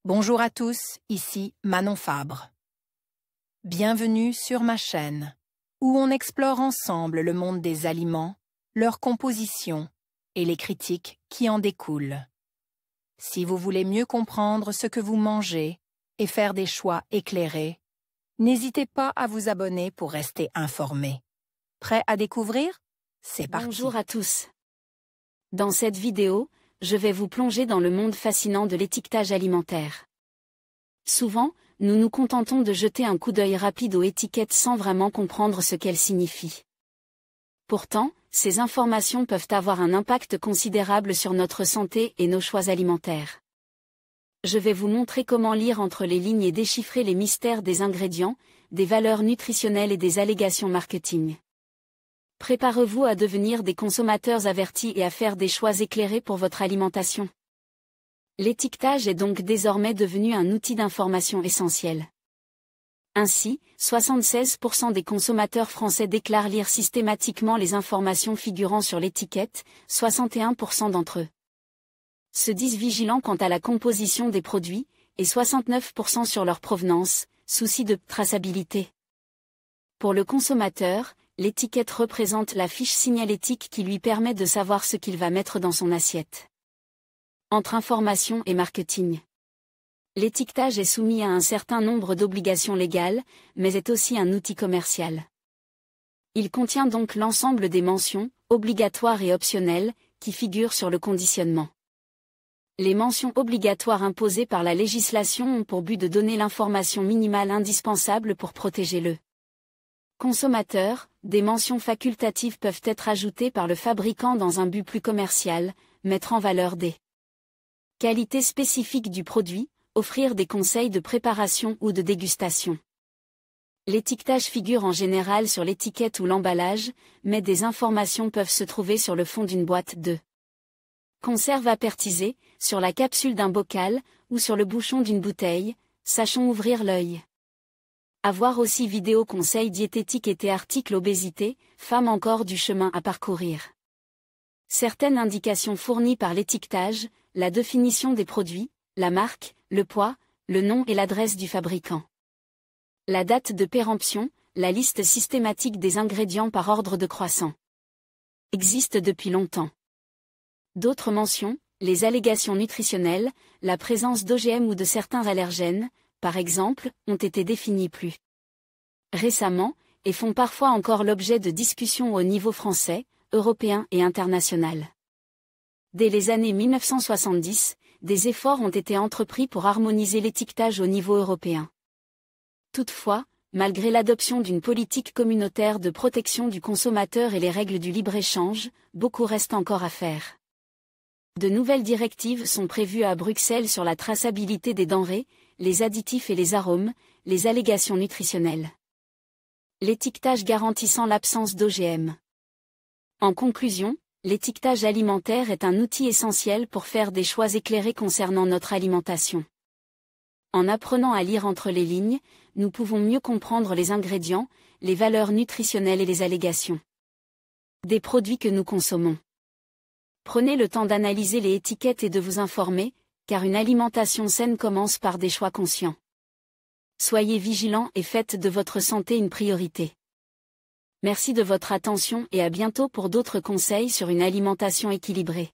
Bonjour à tous, ici Manon Fabre. Bienvenue sur ma chaîne, où on explore ensemble le monde des aliments, leur composition et les critiques qui en découlent. Si vous voulez mieux comprendre ce que vous mangez et faire des choix éclairés, n'hésitez pas à vous abonner pour rester informé. Prêt à découvrir? C'est parti. Bonjour à tous. Dans cette vidéo, je vais vous plonger dans le monde fascinant de l'étiquetage alimentaire. Souvent, nous nous contentons de jeter un coup d'œil rapide aux étiquettes sans vraiment comprendre ce qu'elles signifient. Pourtant, ces informations peuvent avoir un impact considérable sur notre santé et nos choix alimentaires. Je vais vous montrer comment lire entre les lignes et déchiffrer les mystères des ingrédients, des valeurs nutritionnelles et des allégations marketing. Préparez-vous à devenir des consommateurs avertis et à faire des choix éclairés pour votre alimentation. L'étiquetage est donc désormais devenu un outil d'information essentiel. Ainsi, 76% des consommateurs français déclarent lire systématiquement les informations figurant sur l'étiquette, 61% d'entre eux se disent vigilants quant à la composition des produits, et 69% sur leur provenance, souci de traçabilité. Pour le consommateur, l'étiquette représente la fiche signalétique qui lui permet de savoir ce qu'il va mettre dans son assiette. Entre information et marketing. L'étiquetage est soumis à un certain nombre d'obligations légales, mais est aussi un outil commercial. Il contient donc l'ensemble des mentions, obligatoires et optionnelles, qui figurent sur le conditionnement. Les mentions obligatoires imposées par la législation ont pour but de donner l'information minimale indispensable pour protéger le consommateur. Des mentions facultatives peuvent être ajoutées par le fabricant dans un but plus commercial, mettre en valeur des qualités spécifiques du produit, offrir des conseils de préparation ou de dégustation. L'étiquetage figure en général sur l'étiquette ou l'emballage, mais des informations peuvent se trouver sur le fond d'une boîte de conserve apertisée, sur la capsule d'un bocal, ou sur le bouchon d'une bouteille. Sachons ouvrir l'œil. Avoir aussi vidéo conseils diététiques et articles obésité, femmes encore du chemin à parcourir. Certaines indications fournies par l'étiquetage, la définition des produits, la marque, le poids, le nom et l'adresse du fabricant. La date de péremption, la liste systématique des ingrédients par ordre de croissant. Existe depuis longtemps. D'autres mentions, les allégations nutritionnelles, la présence d'OGM ou de certains allergènes, par exemple, ont été définies plus récemment, et font parfois encore l'objet de discussions au niveau français, européen et international. Dès les années 1970, des efforts ont été entrepris pour harmoniser l'étiquetage au niveau européen. Toutefois, malgré l'adoption d'une politique communautaire de protection du consommateur et les règles du libre-échange, beaucoup reste encore à faire. De nouvelles directives sont prévues à Bruxelles sur la traçabilité des denrées, les additifs et les arômes, les allégations nutritionnelles. L'étiquetage garantissant l'absence d'OGM. En conclusion, l'étiquetage alimentaire est un outil essentiel pour faire des choix éclairés concernant notre alimentation. En apprenant à lire entre les lignes, nous pouvons mieux comprendre les ingrédients, les valeurs nutritionnelles et les allégations des produits que nous consommons. Prenez le temps d'analyser les étiquettes et de vous informer, car une alimentation saine commence par des choix conscients. Soyez vigilants et faites de votre santé une priorité. Merci de votre attention et à bientôt pour d'autres conseils sur une alimentation équilibrée.